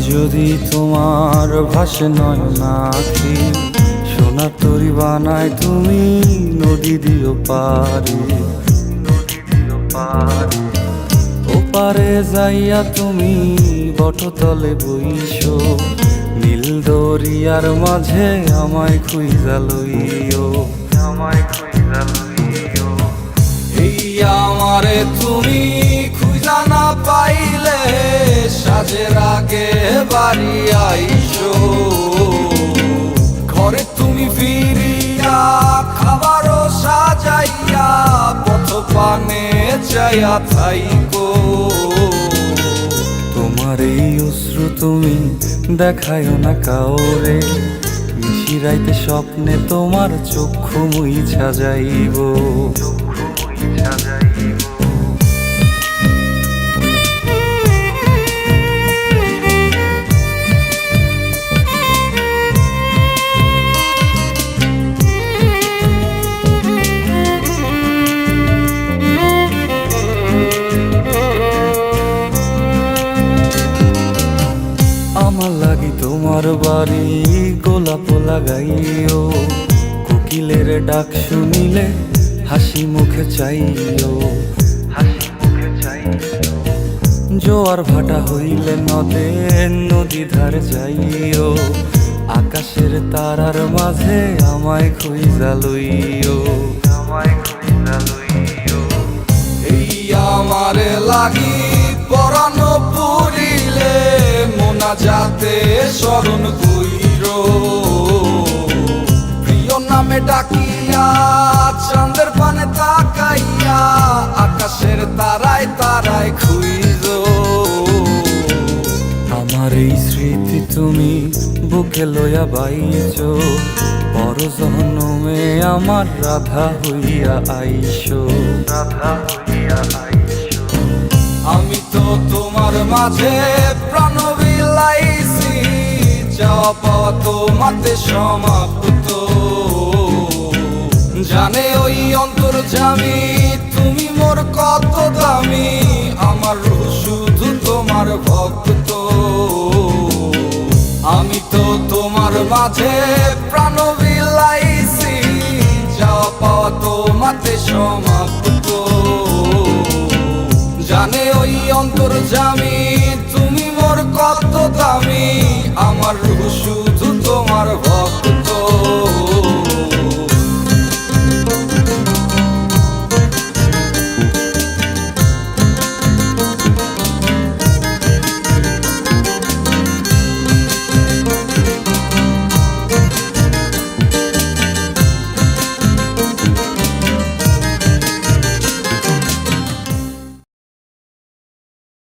যদি তোমার ভাসে নয়ন আঁখি, সোনা তরি বানায় তুমি নদী দিও পারি, ওপারে যাইয়া তুমি বটতলে বইসো, নীল দরিয়ার মাঝে আমায় খুঁজা লইও, আমায় খুঁজা লইও। এই আমারে তুমি খুঁজা না পাইলে সাজের আগে বাড়ি আইসো, ঘরে তুমি ফিরিয়া খাবারও সাজাইয়া পথ পানে চাইয়া থাইকো। তোমার এই অশ্রু তুমি দেখায়ও না কাউরে, নিশিরাইতে স্বপ্নে তোমার চক্ষু মুইছা যাইব, চক্ষু মুইছা যাইব। আমার লাগি তোমার বাড়ি গোলাপ লাগাইও, কোকিলের ডাক শুনিলে হাসি মুখে চাইও, হাসি মুখে চাইও। জোয়ার ভাটা হইলে নদে নদী ধারে যাইও, আকাশের তারার মাঝে আমায় খুঁজা লইও, আমায় খুঁজা লইও। এই আমারে লাগি পরানো পুরিলে মোনাজাতে স্মরণ কইরো, প্রিয় নামে ডাকিয়া চাঁদের পানে তাকাইয়া আকাশের তারায় তারায় খুইজো। আমার এই স্মৃতি তুমি বুকে লইয়া বাইছো, পর জনমে আমার রাধা হইয়া আইসো, রাধা হইয়া আইসো। আমি তো তোমার মাঝে প্রাণ বিলাইছি, চাওয়া পাওয়া তোমাতে সমাপ্ত। জানে ওই অন্তর্যামী তুমি মোর কত দামি, আমার রূহ শুধু তোমার ভক্ত। আমি তো তোমার মাঝে প্রাণ বিলাইছি, চাওয়া পাওয়া তোমাতে সমাপ্ত। জানে ওই অন্তর্যামী তুমি মোর কত দামি, আমার রূহ শুধু তোমার ভক্ত।